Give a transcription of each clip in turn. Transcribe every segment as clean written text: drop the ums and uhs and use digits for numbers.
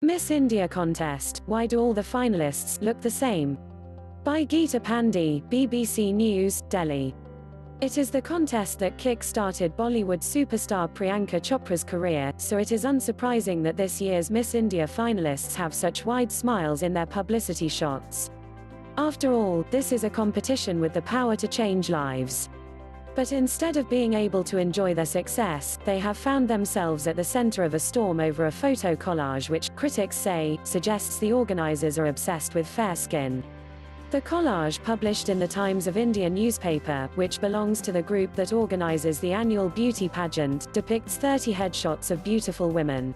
Miss India contest, why do all the finalists look the same? By Geeta Pandey, BBC News, Delhi. It is the contest that kick-started Bollywood superstar Priyanka Chopra's career, so it is unsurprising that this year's Miss India finalists have such wide smiles in their publicity shots. After all, this is a competition with the power to change lives. But instead of being able to enjoy their success, they have found themselves at the center of a storm over a photo collage which, critics say, suggests the organisers are obsessed with fair skin. The collage, published in the Times of India newspaper, which belongs to the group that organises the annual beauty pageant, depicts 30 headshots of beautiful women.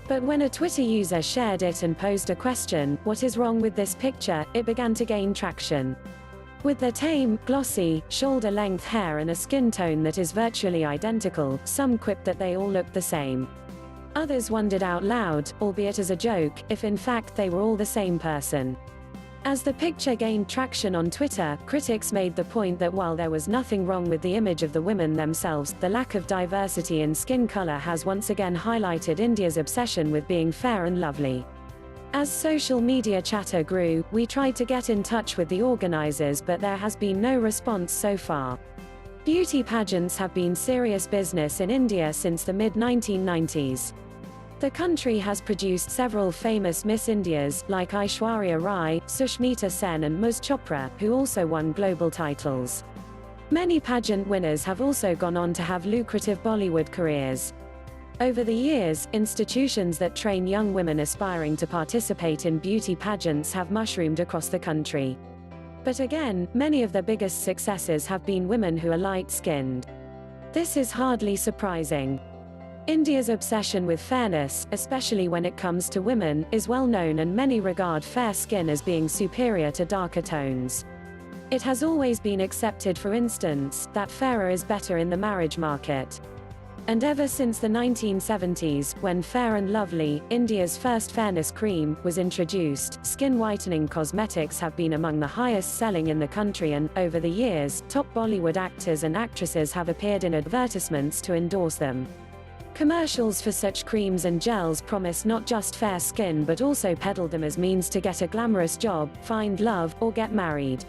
But when a Twitter user shared it and posed a question, "What is wrong with this picture?" it began to gain traction. With their tame, glossy, shoulder-length hair and a skin tone that is virtually identical, some quipped that they all looked the same. Others wondered out loud, albeit as a joke, if in fact they were all the same person. As the picture gained traction on Twitter, critics made the point that while there was nothing wrong with the image of the women themselves, the lack of diversity in skin color has once again highlighted India's obsession with being fair and lovely. As social media chatter grew, we tried to get in touch with the organisers, but there has been no response so far. Beauty pageants have been serious business in India since the mid-1990s. The country has produced several famous Miss Indias, like Aishwarya Rai, Sushmita Sen and Ms Chopra, who also won global titles. Many pageant winners have also gone on to have lucrative Bollywood careers. Over the years, institutions that train young women aspiring to participate in beauty pageants have mushroomed across the country. But again, many of the biggest successes have been women who are light-skinned. This is hardly surprising. India's obsession with fairness, especially when it comes to women, is well known, and many regard fair skin as being superior to darker tones. It has always been accepted, for instance, that fairer is better in the marriage market. And ever since the 1970s, when Fair and Lovely, India's first fairness cream, was introduced, skin whitening cosmetics have been among the highest selling in the country, and, over the years, top Bollywood actors and actresses have appeared in advertisements to endorse them. Commercials for such creams and gels promise not just fair skin but also peddle them as means to get a glamorous job, find love, or get married.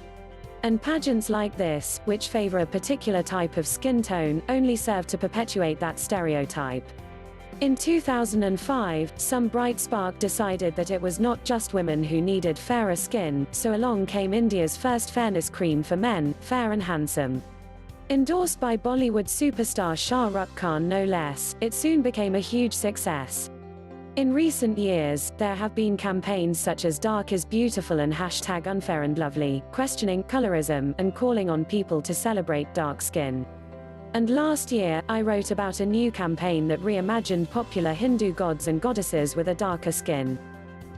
And pageants like this, which favor a particular type of skin tone, only serve to perpetuate that stereotype. In 2005, some bright spark decided that it was not just women who needed fairer skin, so along came India's first fairness cream for men, Fair and Handsome. Endorsed by Bollywood superstar Shah Rukh Khan no less, it soon became a huge success. In recent years, there have been campaigns such as Dark is Beautiful and #UnfairandLovely, questioning colorism and calling on people to celebrate dark skin. And last year, I wrote about a new campaign that reimagined popular Hindu gods and goddesses with a darker skin.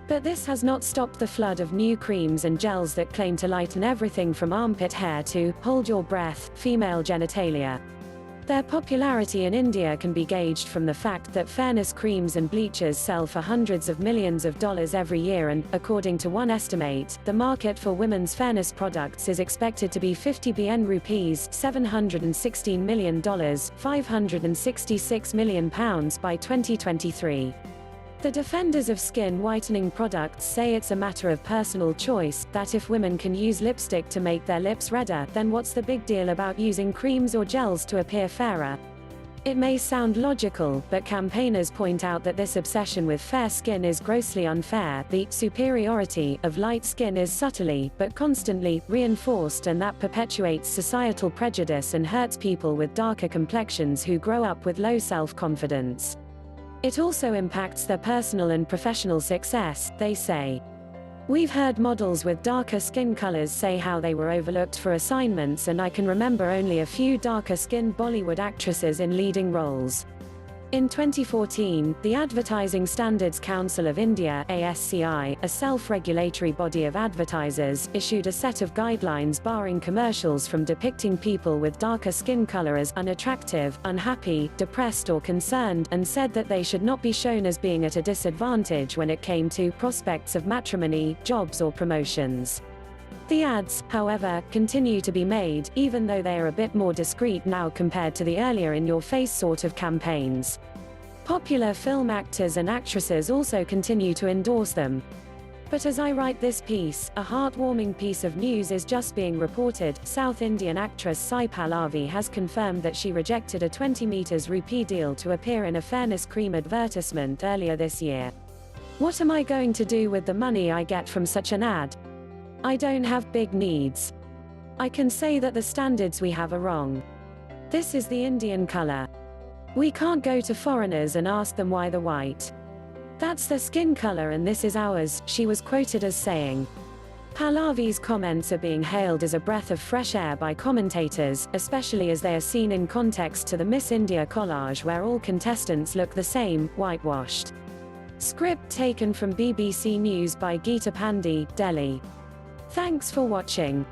But this has not stopped the flood of new creams and gels that claim to lighten everything from armpit hair to, hold your breath, female genitalia. Their popularity in India can be gauged from the fact that fairness creams and bleachers sell for hundreds of millions of dollars every year, and, according to one estimate, the market for women's fairness products is expected to be 50 billion rupees $716 million, £566 million by 2023. The defenders of skin whitening products say it's a matter of personal choice, that if women can use lipstick to make their lips redder, then what's the big deal about using creams or gels to appear fairer? It may sound logical, but campaigners point out that this obsession with fair skin is grossly unfair. The superiority of light skin is subtly, but constantly, reinforced, and that perpetuates societal prejudice and hurts people with darker complexions who grow up with low self-confidence. It also impacts their personal and professional success, they say. We've heard models with darker skin colors say how they were overlooked for assignments, and I can remember only a few darker-skinned Bollywood actresses in leading roles. In 2014, the Advertising Standards Council of India (ASCI), a self-regulatory body of advertisers, issued a set of guidelines barring commercials from depicting people with darker skin color as unattractive, unhappy, depressed or concerned, and said that they should not be shown as being at a disadvantage when it came to prospects of matrimony, jobs or promotions. The ads, however, continue to be made, even though they are a bit more discreet now compared to the earlier in-your-face sort of campaigns. Popular film actors and actresses also continue to endorse them. But as I write this piece, a heartwarming piece of news is just being reported. South Indian actress Sai Pallavi has confirmed that she rejected a 20 rupee deal to appear in a fairness cream advertisement earlier this year. What am I going to do with the money I get from such an ad? I don't have big needs. I can say that the standards we have are wrong. This is the Indian color. We can't go to foreigners and ask them why the white. That's their skin color and this is ours, she was quoted as saying. Pallavi's comments are being hailed as a breath of fresh air by commentators, especially as they are seen in context to the Miss India collage where all contestants look the same, whitewashed. Script taken from BBC News by Geeta Pandey, Delhi. Thanks for watching.